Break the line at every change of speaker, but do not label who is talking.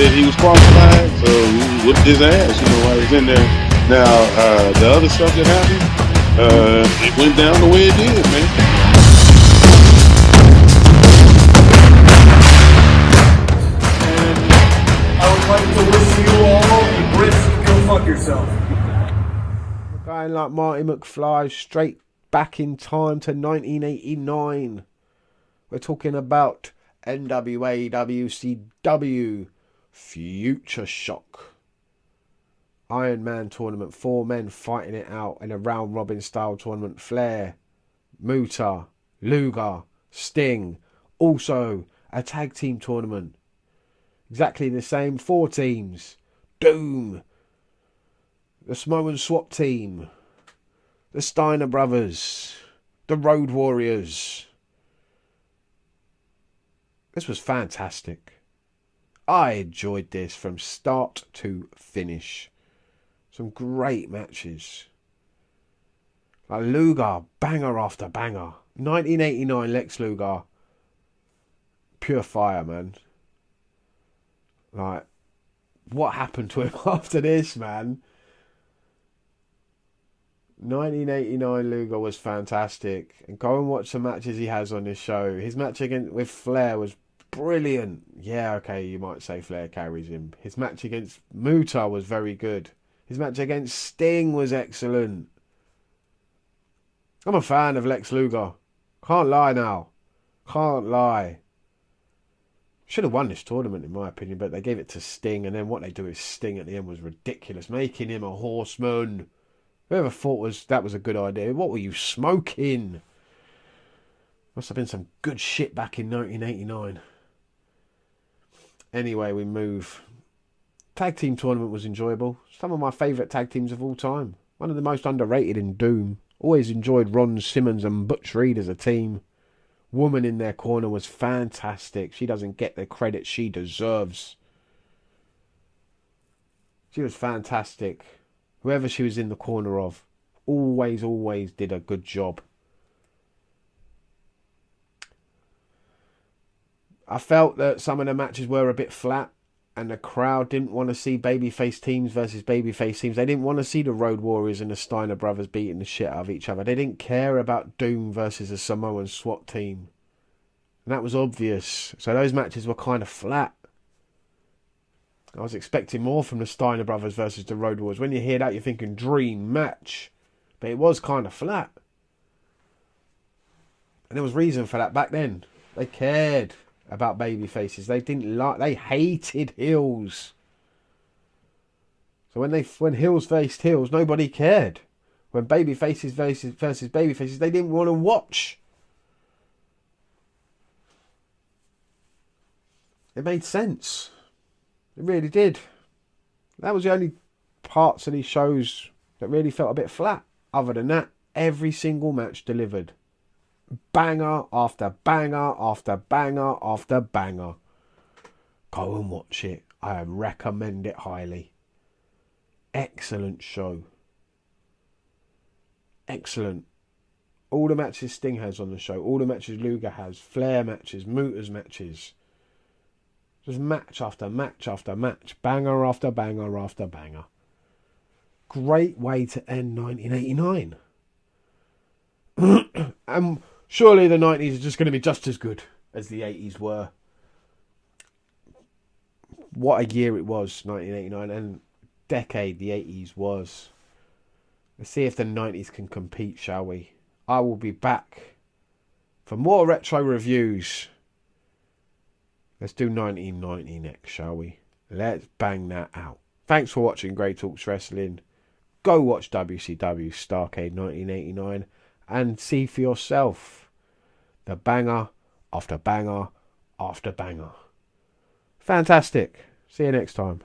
said he was qualified, so he whooped his ass, while he was in there. Now, the other stuff that happened, it went down the way it did, man.
I would like to wish you all the Brits to go fuck yourself.
A guy like Marty McFly, straight back in time to 1989. We're talking about NWA WCW Future Shock. Iron Man tournament, 4 men fighting it out in a round robin style tournament. Flair, Muta, Luger, Sting. Also a tag team tournament. Exactly the same, 4 teams. Doom, the Samoan SWAT team, the Steiner Brothers, the Road Warriors. This was fantastic. I enjoyed this from start to finish. Some great matches. Like Luger, banger after banger. 1989 Lex Luger. Pure fire, man. Like, what happened to him after this, man? 1989 Luger was fantastic. And go and watch the matches he has on this show. His match with Flair was brilliant. Yeah, okay, you might say Flair carries him. His match against Muta was very good. His match against Sting was excellent. I'm a fan of Lex Luger. Can't lie now. Can't lie. Should have won this tournament in my opinion, but they gave it to Sting, and then what they do with Sting at the end was ridiculous, making him a horseman. Whoever thought that was a good idea? What were you smoking? Must have been some good shit back in 1989. Anyway, we move. Tag team tournament was enjoyable. Some of my favourite tag teams of all time. One of the most underrated in Doom. Always enjoyed Ron Simmons and Butch Reed as a team. Woman in their corner was fantastic. She doesn't get the credit she deserves. She was fantastic. Whoever she was in the corner of, always did a good job. I felt that some of the matches were a bit flat, and the crowd didn't want to see babyface teams versus babyface teams. They didn't want to see the Road Warriors and the Steiner Brothers beating the shit out of each other. They didn't care about Doom versus a Samoan SWAT team. And that was obvious. So those matches were kind of flat. I was expecting more from the Steiner Brothers versus the Road Warriors. When you hear that, you're thinking dream match. But it was kind of flat. And there was reason for that back then. They cared about baby faces. They hated heels. So when heels faced heels, nobody cared. When baby faces versus baby faces, they didn't want to watch. It made sense. It really did. That was the only parts of these shows that really felt a bit flat. Other than that, every single match delivered. Banger after banger after banger after banger. Go and watch it. I recommend it highly. Excellent show. Excellent. All the matches Sting has on the show. All the matches Luger has. Flair matches. Muta's matches. Just match after match after match. Banger after banger after banger. Great way to end 1989. And surely the 90s are just going to be just as good as the 80s were. What a year it was, 1989. And decade the 80s was. Let's see if the 90s can compete, shall we? I will be back for more retro reviews. Let's do 1990 next, shall we? Let's bang that out. Thanks for watching Grey Talks Wrestling. Go watch WCW Starrcade 1989 and see for yourself the banger after banger after banger. Fantastic. See you next time.